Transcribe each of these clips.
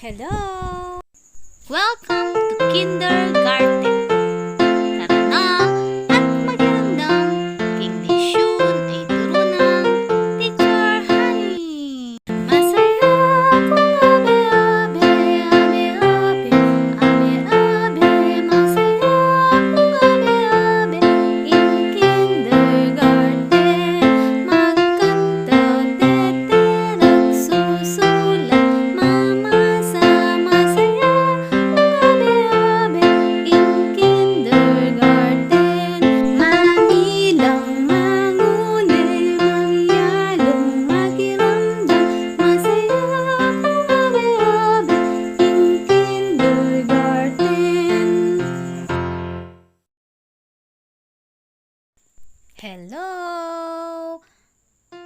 Hello! Welcome to Kindergarten. Tara na at magandang Inglesyun ay turo ng Teacher Honey. Masaya kung abe-abe, abe-abe, abe-abe. Masaya kung abe-abe in kindergarten. Magkanta, tete, nagsusulat. Hello!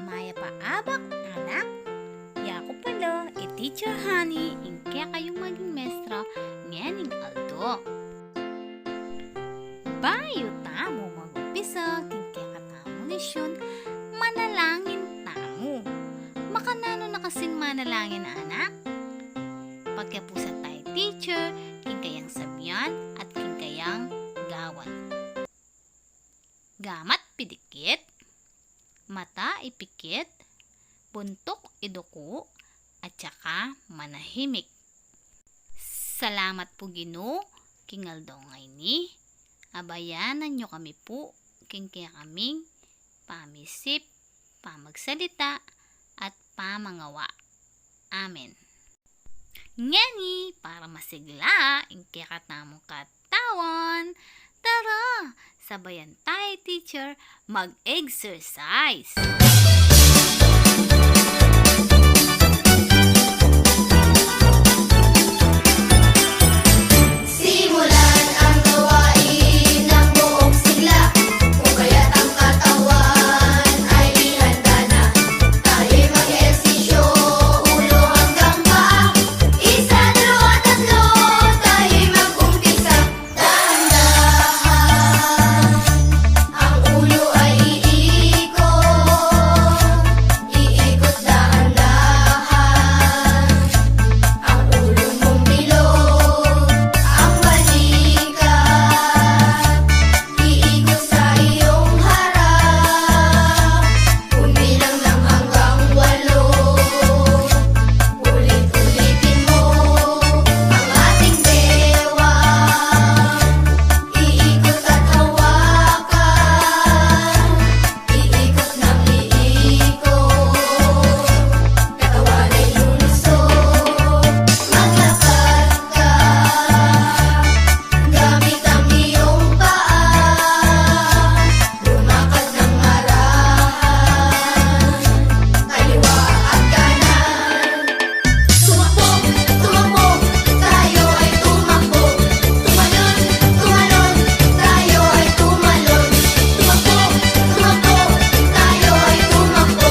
Maya paabak, anak. Yako pala, Teacher Honey, kaya kayong maging mestra nganing aldo. Bayo tamo mag-umpisa, kaya katamo lesyon, manalangin tamo. Makanano na kasing manalangin, anak? Pagkapusan tayo, teacher, kayang sabyan at kayang gawan. Gamat pidikit, mata ipikit, buntok iduko, at saka manahimik. Salamat po Ginoo, kingaldaw ngay ni, abayanan nyo kami po, kaya kaming pamisip, pamagsalita, at pamangawa. Amen. Ngani, para masigla, kaya katamong katawan, tara, sabayan tayo, teacher, mag-exercise. Simulan ang gawain ng buong sigla, kung kaya't ang katawan ay ihanda na. Tayo'y mag-ehersisyo, ulo hanggang paa. Isa, dalawa, tatlo, tayo'y mag-umpisa. Dahan-dahan, ang ulo ay iikot. Iikot dahan-dahan, ang ulo mong bilog. Ang balikat, iikot sa iyong harap. Kumilang ng hanggang 8. Ulit-ulitin mo ang ating bewang. Iikot at hawakan, iikot ng iikot. Katawan ay lulusog, maglakad ka gamit ang iyong paa. Lumakad ng marahan, kaliwa at kanan. Tumakbo, tumakbo, tayo ay tumakbo. Tumalon, tumalon, tayo ay tumalon. Tumakbo, tumakbo, tayo ay tumakbo.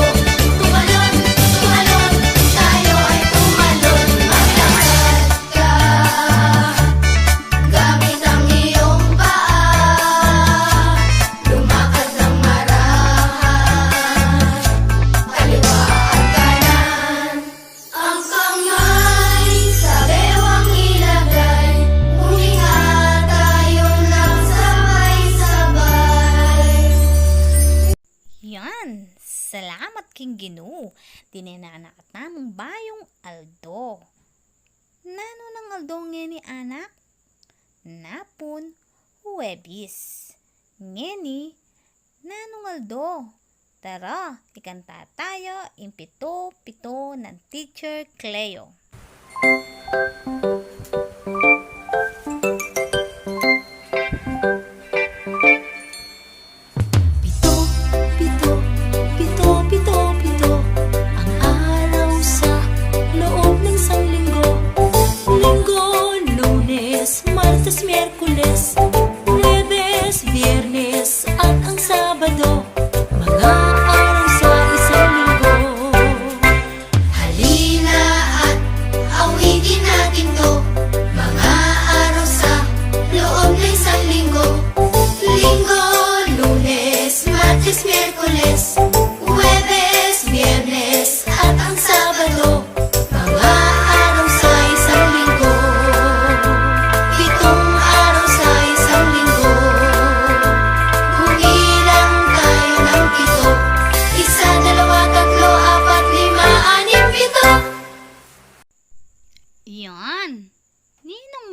Tumalon, tumalon, tayo ay tumalon. Maglakad ka gamit ang iyong paa. Lumakad ng marahan, kaliwa at kanan. Ang kamay sa bewang ilagay, huminga tayo ng sabay-sabay. Yan, salamat king Ginoo, dinenaanak at namong bayong aldo. Nano ng aldo ngeni anak? Napon, Huwebis. Ngeni, nanong aldo? Tara, ikanta tayo impito-pito ng Teacher Cleo. Pito, pito, pito, pito, pito, ang araw sa loob ng isang linggo. Linggo, Lunes, Martes, Miyerkules, Huwebes, Biyernes, at ang Sabado. Mga araw sa isang linggo. Halina at awitin natin to. Mga araw sa loob ng isang linggo. Linggo, Lunes, Martes, Miyerkules, Huwebes, Biyernes, at ang Sabado. Mga araw sa isang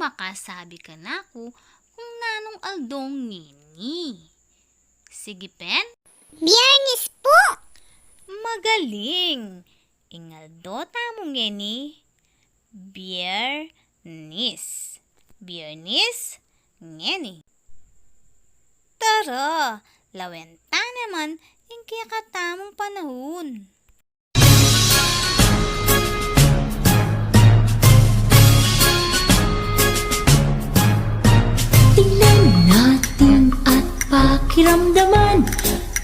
makasabi ka na ko kung nanong aldong ngini. Sige, pen? Biyernes po! Magaling! Ingaldo tamong ngini. Biyernis. Biyernis, ngeni. Tara, lawenta naman yung kakatamong panahon. Tingnan natin at pakiramdaman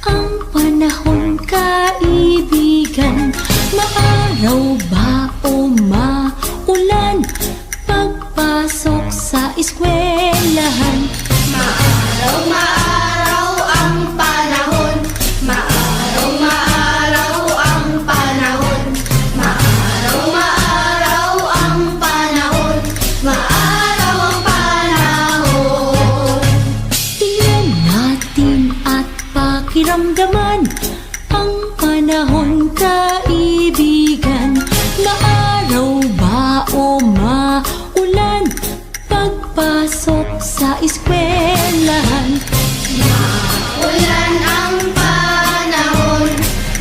ang panahon, kaibigan. Maaraw ba o maulan pagpasok sa eskwelahan? Maaraw ang panahon. Maaraw ang panahon. Maaraw ang panahon. Maaraw ang panahon. Tingnan natin at pakiramdaman ang panahon, kaibigan. Maaraw ba o maulan pagpasok sa eskwelahan? Maulan ang panahon.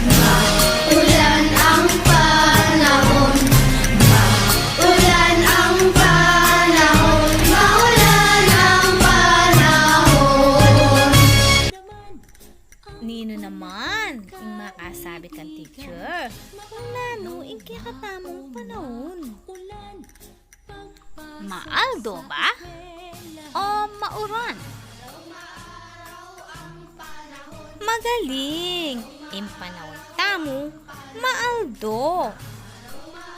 Maulan ang panahon. Maulan ang panahon. Maulan ang panahon. Nino naman, yung makasabi kang teacher, kung nano yung kakatamong panahon. Maaldo ba? O mauran? Magaling! Yung panahon tamo, maaldo.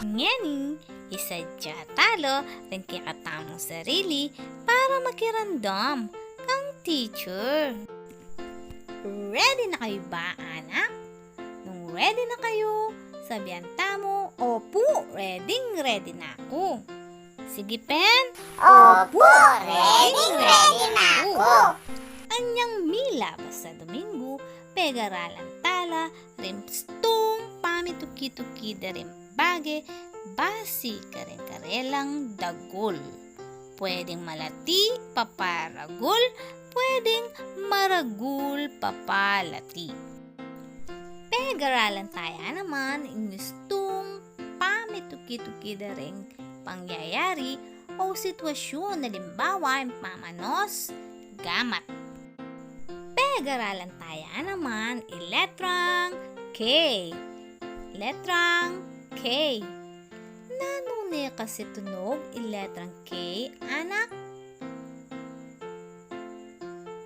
Ngani, isadya talo rin kakatamong sarili para makirandam kang teacher. Ready na kayo ba, anak? Nung ready na kayo, sabihan tamo, opo, ready na ako. Sige, pen? Opo, ready na ako. Anyang mila basta Domingo, pegaralan tala, rimstong, pamituki-tuki da rin bage, basi karelang dagol. Pwedeng malati, paparagol, pwedeng maragul, papalati. Pegaralan tayo naman, ingustong, pamituki-tuki da rin pangyayari o sitwasyon na limbawa yung pamanos, gamat. Pag-aralan tayo naman iletrang K. Letrang K. Nanong niya kasi tunog iletrang K, anak?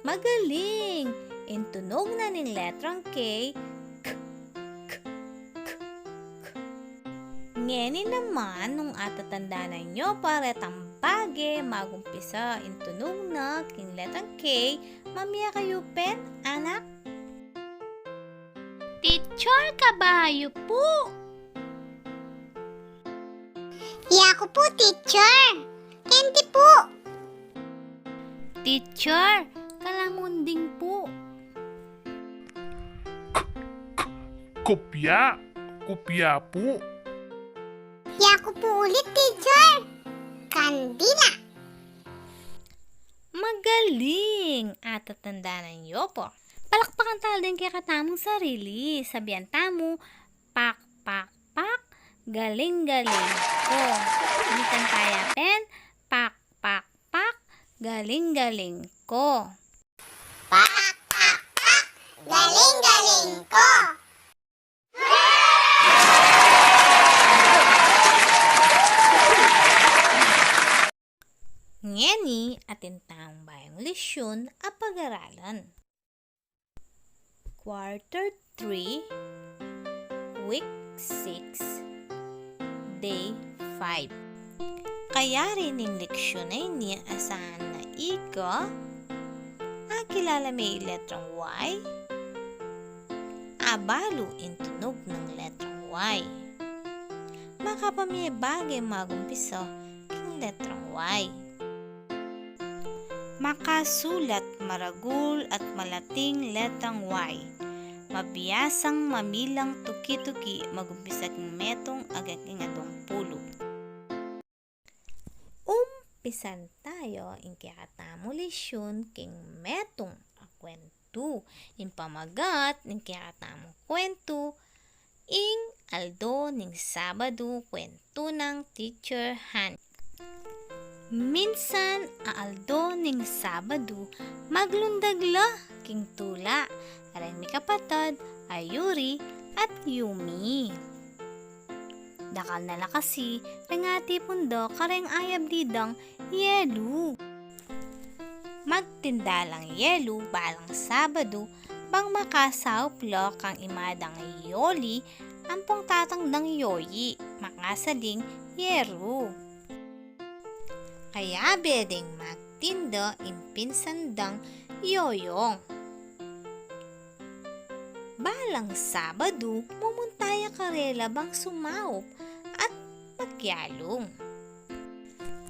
Magaling! Intunog na ning letrang K, ngeni naman nung atatanda na nyo para tambage magumpisa intunog na king letrang K, mamaya kayo pen, anak? Teacher, kabayo po! Ako po, teacher. Candy po. Teacher, kalamunding po. Kopya! Kopya po! Ako po ulit, teacher. Kandila. Magaling! At tatanda na nyo po. Palakpakan tayo din kaya katamong sarili. Sabihan tamo, pak, pak, pak, galing, galing ko. Ulitan tayo, pen, pak, pak, pak, galing, galing ko. Galing-galing ko. Ngeni atin taong bayang lesyon a pag-aralan. Quarter 3, Week 6, Day 5. Kaya rin yung leksyon na niya asahan na ika, kilala may letrang Y, abalo intunog ng letrang Y. Makapamiyabagay magumpisa ng letrang Y. Makasulat maragul at malating letrang Y. Mabiyasang mamilang tuki-tuki magumpisa ng metong agaking atong pulo. pisan tayo ing kayakatamo lesyon king metong a kwento. Ing pamagat ing kayakatamo kwento ing aldo ning Sabado kwento ng Teacher Han. Minsan aaldo ning Sabado maglundagla king tula aray mi kapatad ay Yuri at Yumi. Dakal na lakasi rengati pundo kareng ayab didang yelo. Magtindalang yelo balang Sabado bang makasawplo kang imadang yoli ampong tatangdang yoyi makasaling yero. Kaya bedeng magtindo impinsandang yoyong. Balang Sabado, mumuntaya karela bang sumaup at magyalong.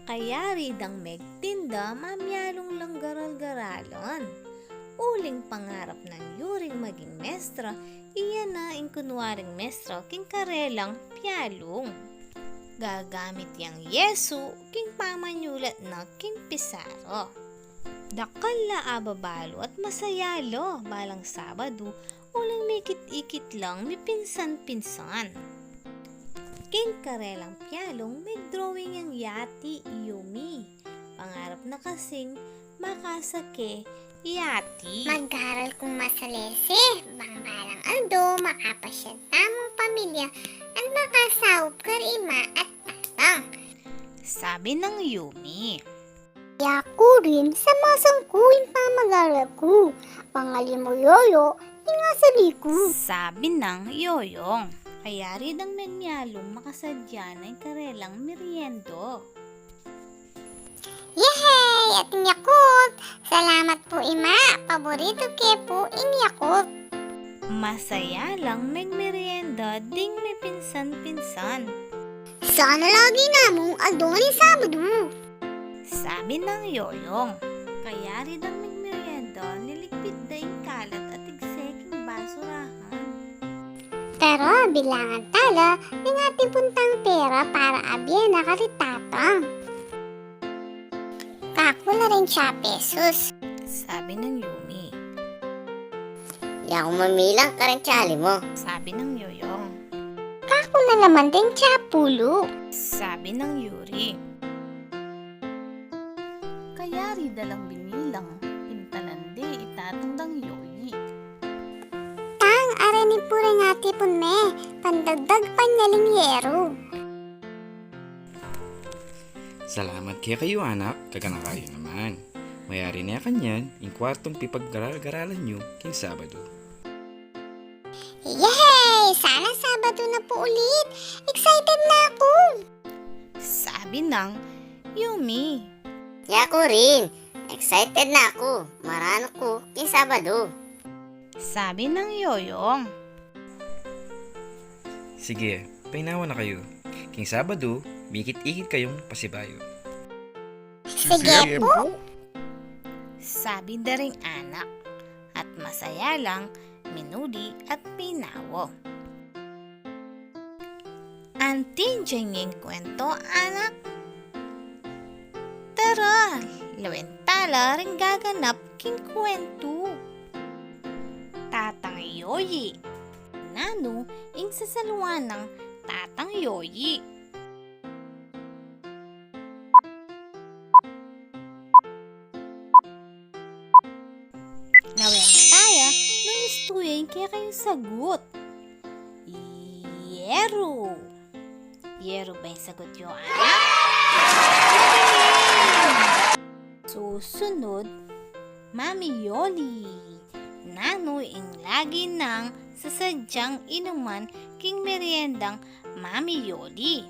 Kaya ridang megtinda mamyalong lang garal-garalon. Uling pangarap ng Yuring maging mestra, iyan na ing kunwaring mestra king karelang piyalong. Gagamit yang Yesu king pamanyulat na king Pisaro. Dakal la ababalo at masayalo balang Sabado uling mikit-ikit lang mi pinsan-pinsan. King karelang piyalong may drawing yang yati Yumi. Pangarap na kasing makasake yati. Mag-aral kong masalese, bang-balang aldo, makapasyad tamang pamilya, at makasawop karima at tatang. Sabi ng Yumi. Yaku rin sa masangkuin pa mag-aral ko. Pangalim mo yolo, ingasali ko. Sabi ng Yoyong. Kaya rin ang menyalong makasadya na yung karelang meriendo. Yehey! Ating Yakult! Salamat po, Ima. Paborito ke po in Yakult. Masaya lang nagmerienda ding may pinsan-pinsan. Sana lagi namong aldo ni Sabado. Sabi ng Yoyong. Kaya rin ang nagmerienda niligpit na yung kalat at igseking basurahan. Pero bilangan tala ng ating puntang pera para abyan na karitatang. Kako na rin siya pesos. Sabi ng Yumi. Yaku mamilang ka rin tsali mo. Sabi ng Yoyong. Kako na naman din siya pulo. Sabi ng Yuri. Kaya rin dalang binilang pintalande itatandang yoyi. Tang arani po rin ati punme. Pandagdag panyaling yero. Salamat kaya kayo anak, kagana kayo naman. Mayari na kanyan, yung kwartong pipag-garal-garalan nyo king Sabado. Yehey! Sana Sabado na po ulit. Excited na ako. Sabi ng Yumi. Yaku rin. Excited na ako. Marano ko king Sabado. Sabi ng Yoyong. Sige, painawa na kayo. King Sabado, mikit-ikit kayong pasibayo. Sige po. Sabi na ring anak. At masaya lang minuli at pinawo. Antin dyan yung kwento, anak. Tara, lawentala rin gaganap king kwento. Tatang Yoyi. Nano, ing sasaluan ng Tatang Yoyi. Lawentaya, nung istuyin kaya kayong sagot. Yero. Yero ba yung sagot yung anak? Susunod, Mami Yoli. Nano ing lagi nang sasadyang inuman king meriendang Mami Yoli.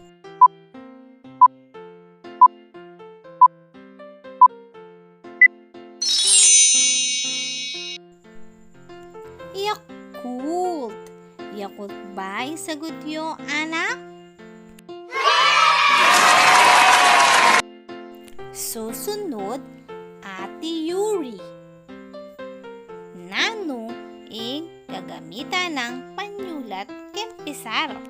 Yakult. Yakult ba yung sagot yung anak? Susunod, Ate Yuri. Nano ing gagamitan ng panyulat ken Pisaro.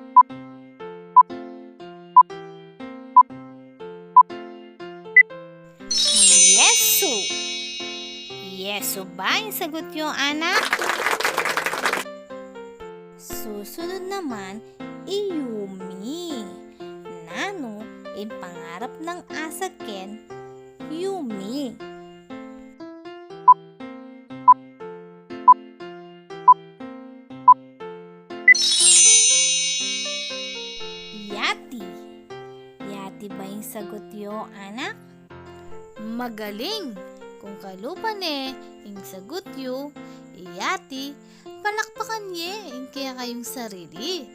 Puso ba yung sagot nyo, anak? Susunod naman, Yumi. Nano, yung pangarap ng asa Ken, Yumi. Yati. Yati ba yung sagot yo, anak? Magaling! Kung kalupan yung sagot yo, Yati, palakpakan niya yung kaya kayong sarili.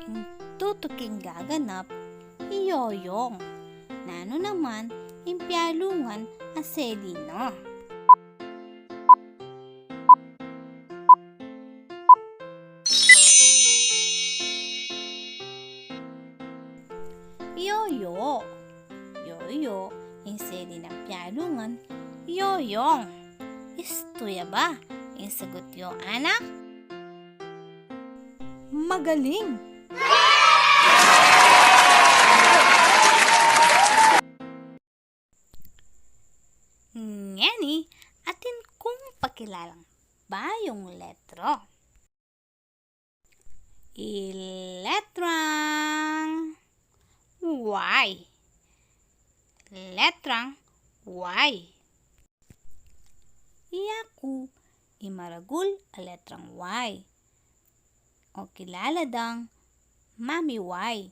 Yung tutuking gaganap, Yoyong. Nano naman, yung piyalungan, Aselino. Yoyo. Yoyo, yung seli ng piyalungan, Yoyong. Istuya ba? Yung sagot yo, anak? Magaling! Ngani, atin kung pakilalang ba yung letro? Letrang Y. Letrang Y. Iyaku, imaragul a letrang Y. O kilala dang Mami Y.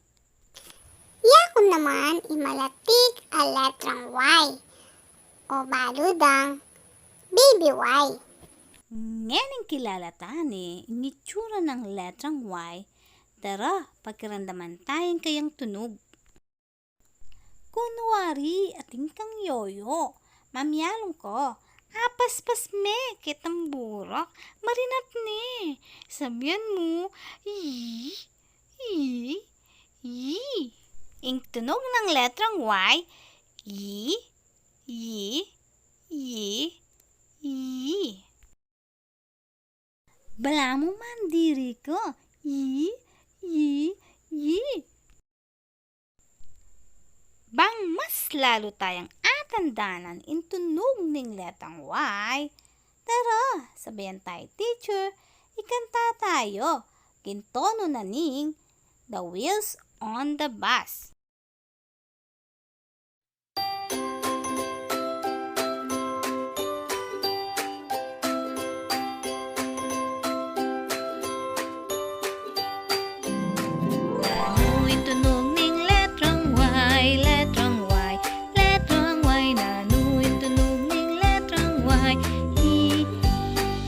Yaku naman imalatik a letrang Y. O baludang Baby Y. Ngayon kilala tani, ngitsura ng letrang Y. Tara, pakiramdaman tayong kayang tunog. Kunwari, ating kang yoyo. Mamyalong ko. Apaspas me, kitang burok. Marinat ne. Sabihan mo, yi, yi, yi. Ing tunog ng letrang Y, yi, yi, yi, yi. Bala mo mandiri ko. Yi, yi, yi. Bang mas lalo tayang atandanan in tunog ng letrang Y. Tara, sabihan tayo, teacher, ikanta tayo. Gintono na ning The Wheels on the Bus. Nano'y tunog ning letrang Y, letrang Y, letrang Y. Nano'y tunog ning letrang Y, I,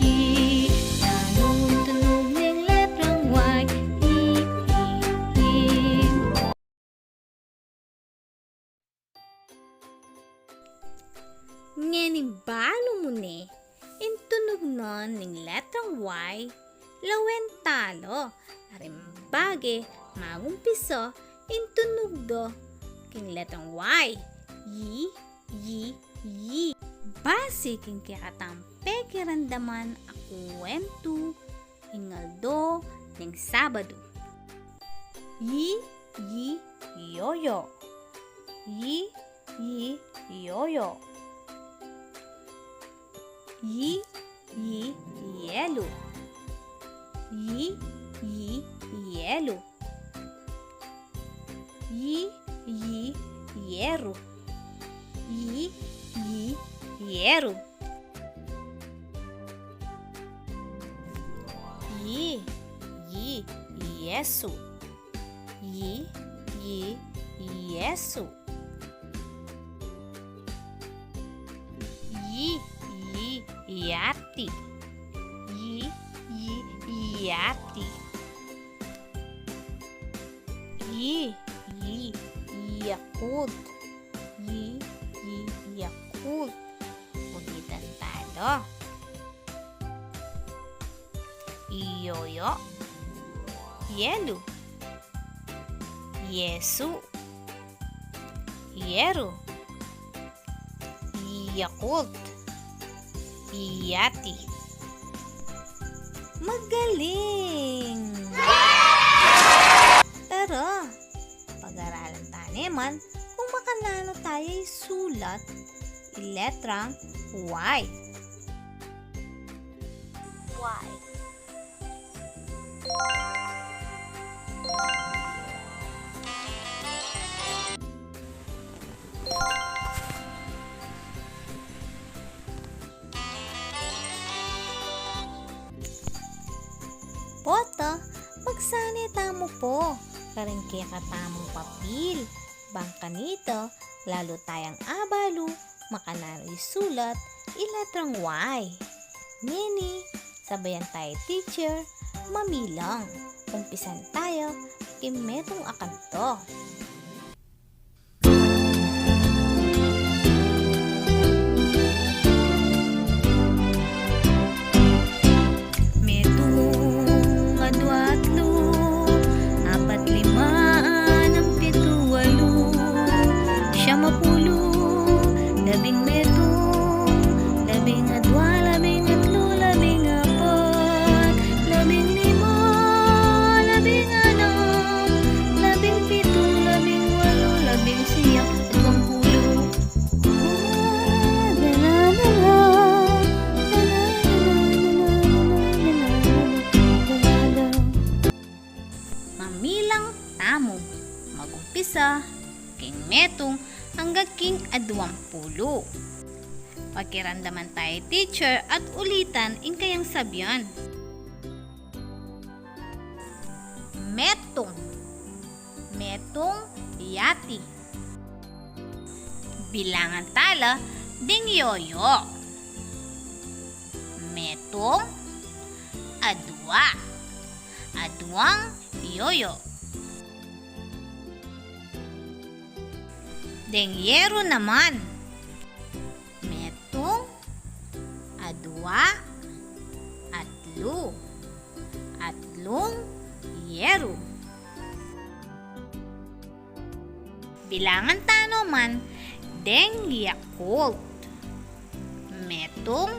I. Nano'y tunog ning letrang Y, I, I. Ngayon balo mo ne, intunog nun ning letrang Y, lawen talo. Arimbage, magumpiso, intunog do, king letrang Y. Yi, yi, yi. Base king kakatampe kirandaman ako wento, ingaldo, ning Sabado. Yi, yi, yoyo. Yi, yi, yoyo. Yi, yi, yelo. Yi, yi, yelo. Yi, yi, yero. Yi, yi, yero. Yi, yi, yesu. Yi, yi, yesu. Yi, yi, yati. Yi, yi, yati. Yi, yi, yakult. Yi, yi, yakult. Ulitan tayo. Yoyo. Yelo. Yesu. Yero. Yakult. Yati. Magaling! Tara, pag-aralan taneman kung makanano tayo sulat iletrang Y. Y. Poto, magsanita mo po. Karengke katamong papil. Bangka nito, lalo tayang abalu, makanano sulat, iletrang Y. Nini, sabayan tayo teacher, mamilang. Umpisan tayo, kimetong akanto. Mamilang tamo, magumpisa, king metong hanggang king 20. Pagkirandaman tayo teacher at ulitan in kayang sabyan. Metong, metong yati. Bilangan tala ding yoyo. Metong adwa, adwang yoyo. Dengyero naman. Metong adwa atlo, atlong yero. Bilangan tano man deng yakult. Metong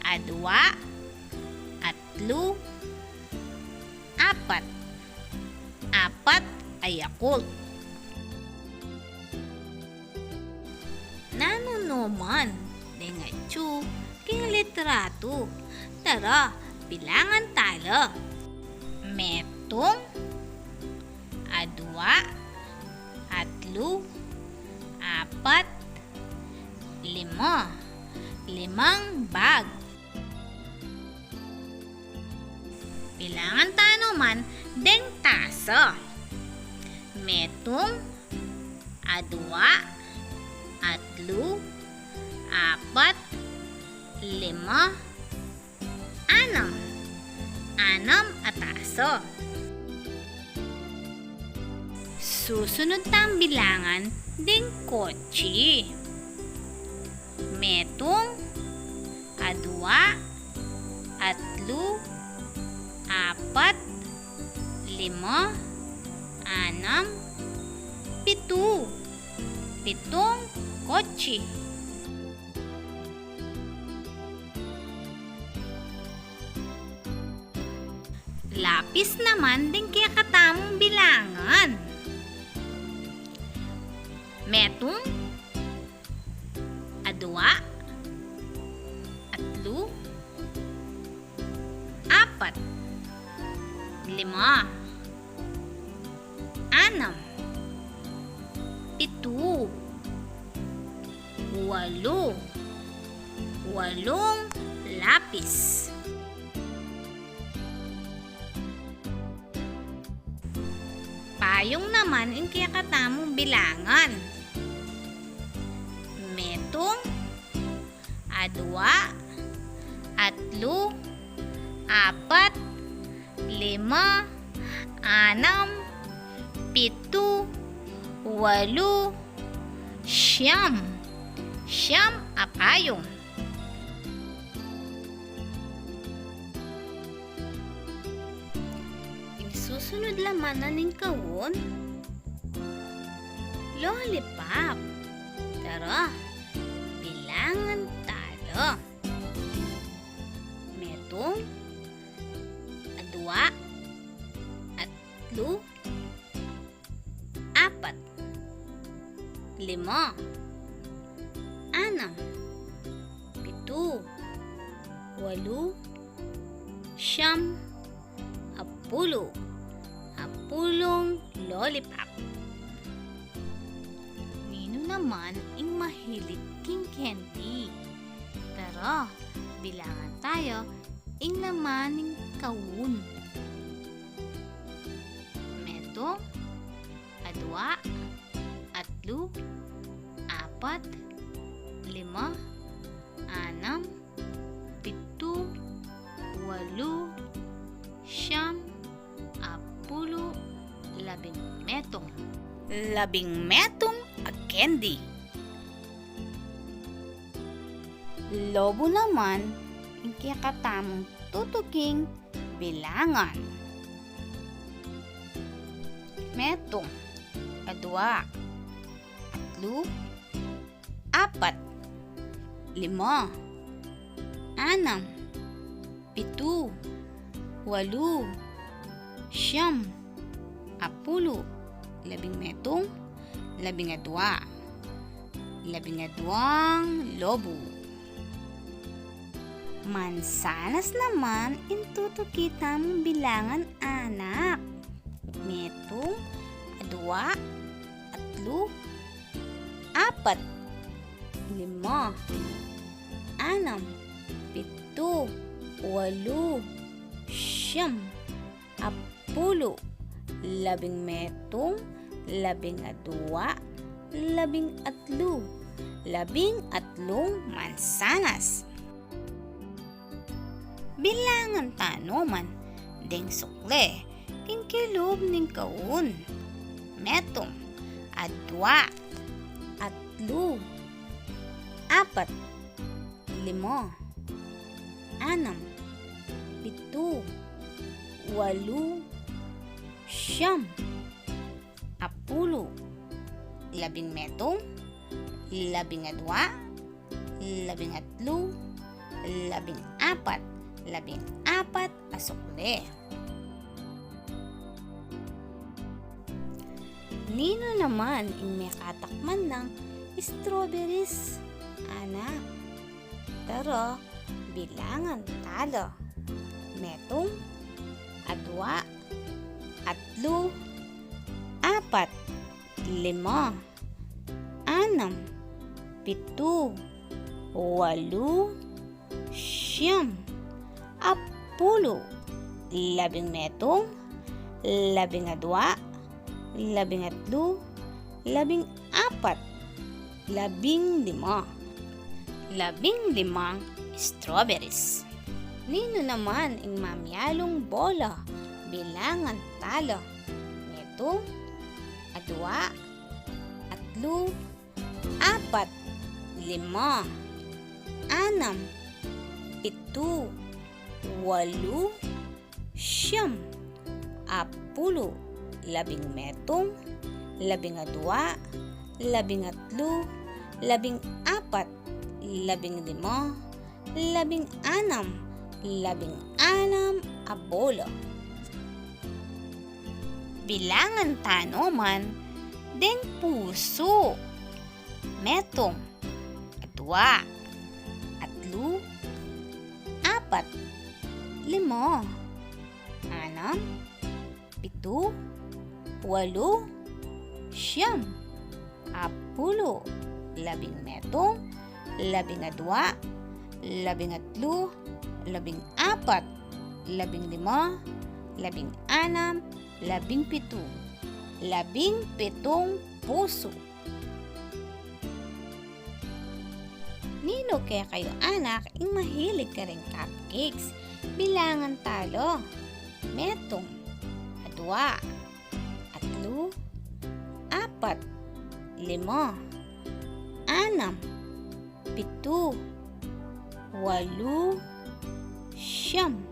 adwa atlo apat. Apat ay yakult. Nanonoman dengatsu king litrato. Tara, bilangan talo. Metong adwa atlo apat lima. Limang bag. Bilangan tano man deng tasa. Metong adwa atlo apat lima anam. Anam ataso. Susunod tang bilangan ding kotse. Metong adwa atlo apat lima anam pito. Pitong kotse. Lapis naman din kaya katamong bilangan. Metong adwa atlo apat lima anam pito walo. Walong lapis. Payong naman in kaya katamong bilangan. Metong adwa atlo apat lima anam pito walo siyam. Siyam a payong. Susunod laman na ning kawon. Lollipop. Tara, bilangan talo. Metong adwa atlo lima, anam, pito, walo, siyam, apulo, apulong lollipop. Nino naman ang mahilig king candy. Tara, bilangan tayo ang laman ng kawun. Meto, adwa, atlo, apat, lima, anam, pito, walo, siyam, apulo, labing metong. Labing metong a candy. Lobo naman ang kakatamong tutuking bilangan. Metong, adwa, atlo, apat, lima, anam, pito, walo, siyam, apulo, labing metong, labing adwa, labing adwang lobo. Mansanas naman intutukita mong bilangan anak. Metong, adwa, atlo, apat, lima, anam, pito, walo, siyam, apulo, labing metong, labing adwa, labing atlo, labing atlong mansanas. Bilangan tanoman, ding sukle, kinkilob ning kaun. Metong, adwa, atlo, apat, lima, anam, pito, walo, siyam, apulo, labing metong, labing adwa, labing atlo, labing apat, labing apat asukle. Nino naman ang may katakman ng strawberries, anak. Tara, bilangan talo. Metong, adwa, atlo, apat, lima, anam, pito, walo, siyam, apulo, labing metong, labing adwa, labing atlo, labing apat, labing lima. Labing limang strawberries. Nino naman ang mamyalong bola, bilangan talo. Metong, adwa, atlo, apat, lima, anam, pito, walo, siyam, apulo, labing metong, labing adwa, labing atlo, labing apat, labing lima, labing anam, abolo. Bilangan tanoman, ding puso. Metong, adwa, atlo, apat, lima, anam, pito, walo, siyam, apulo, labing metong, labing adwa, labing atlo, labing apat, labing lima, labing anam, labing pito, labing pitong puso. Nino kaya kayo anak, ang mahilig ka rin cupcakes? Bilangan talo. Metong, adwa, atlo, apat, lima, anam, pito, walo, siyam,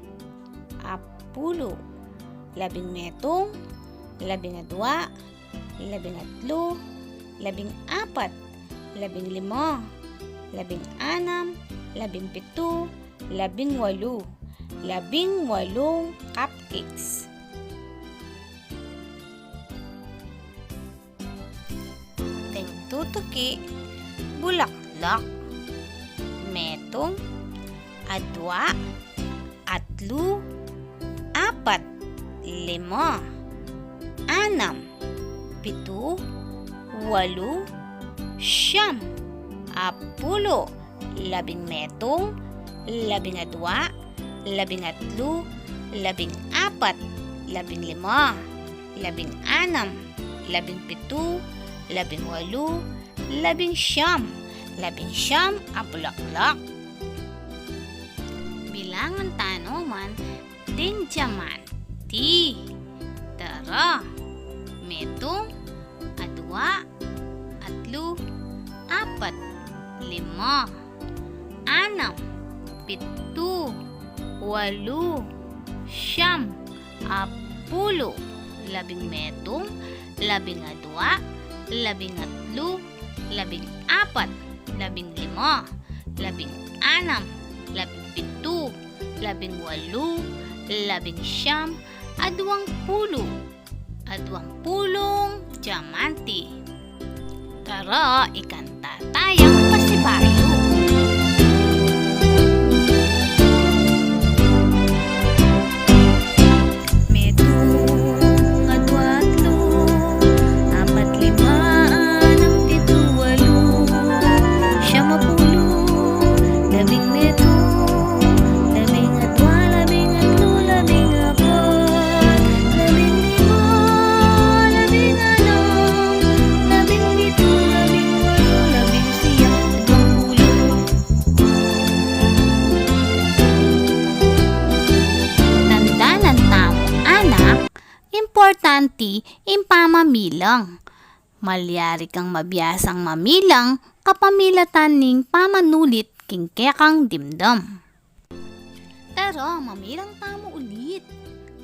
apulo, labing metong, labing adwa, labing atlo, labing apat, labing lima, labing anam, labing pito, labing walo, labing walong cupcakes. tuki, bulaklak. Metong, adwa, atlu, apat, lima, anam, pito, walo, siyam, apulo, 17, 12, 13, 14, 15, 16, 17, 18, 19, bulaklak. Bilangan tanoman din diamante. Tara, metong, adwa, atlu, apat, lima, anam, pito, walo, siyam, apulo, 17, 12, 13, 14, 15, 16, 17, 18, 19, 20, diamante. Tara, ikanta tayong pasibayo. Metong, adwa, atlo, apat, lima, anam, pito, walo, siyam, apulo, 17, 12, 13, 14, 15, 16, 17, 18, 19, 20. Importante in pamamilang. Malyari kang mabiyasang mamilang kapamilatan ning pamanulit kingkekang dimdam. Pero mamilang tamo ulit.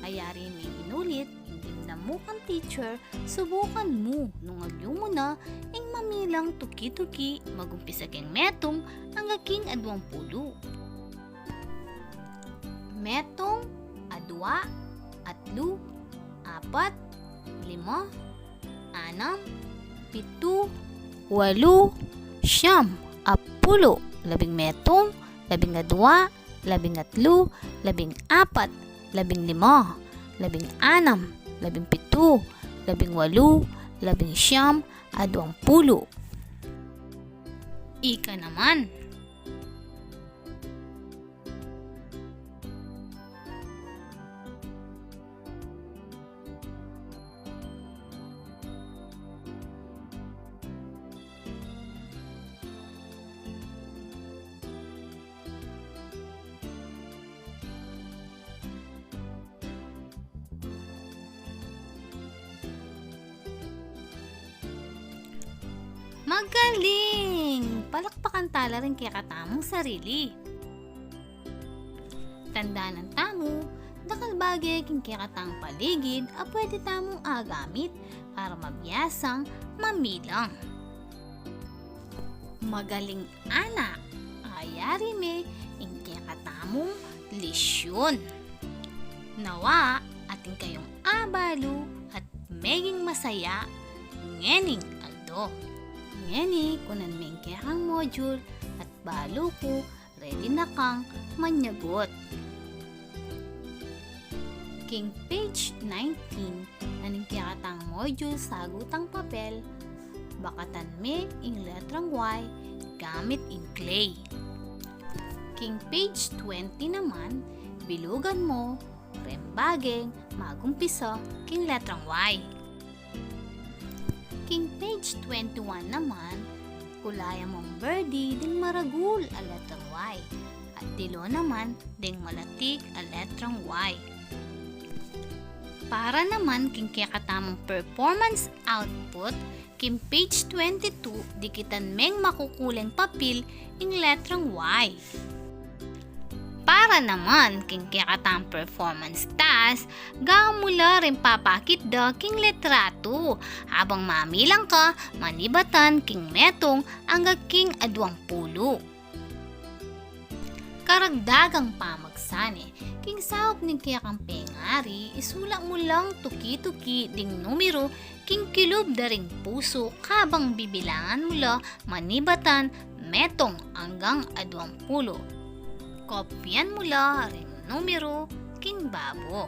Ayari may inulit, dimdam mo kang teacher, subukan mo nung agyo mo na ing mamilang tuki-tuki magumpisa keng metong ang aking 20. Metong, adwa, atlu, apat, lima, anam, pito, walo, siyam, apulo, 17, 12, 13, 14, 15, 16, 17, 18, 19, 20. Ika naman. Magaling! Palakpakan tala rin kaya katamong sarili. Tanda ng tamo, nakalbagay king kaya katang paligid a pwede tamong agamit para mabiyasang mamilang. Magaling anak, ayari me ing kaya katamong lesyon. Nawa ating kayong abalo at meging masaya ngening aldo. Ngeni, kunan may kayang module at balo ko, ready na kang manyagot. King page 19, naning kayakatang module sagutang papel, bakatan me ing letrang Y, gamit ing clay. King page 20 naman, bilugan mo, rembageng, magumpisa, king letrang Y. King page 21 naman, kulaya mong birdie ding maragul a letrang Y. At dilo naman ding malatik a letrang Y. Para naman king kakatamang performance output, king page 22, dikitan meng makukuleng papel ing letrang Y. Para naman king kakatamang performance task, gamula rin papakit da king letrato, habang mamilang ka, manibatan king metong hanggang king 20. Karagdagang pamagsani, king saop ning kaya kang pengari, isula mo lang tuki-tuki ding numero, king kilob daring puso, kabang bibilangan mo la, manibatan, metong hanggang 20. Kopyan mo la ring numero, king babo.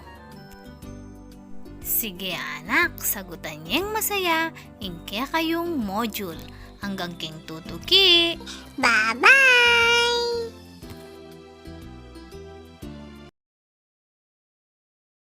Sige anak, sagutan niyang masaya, ingke kayong module. Hanggang king tutuki. Bye-bye!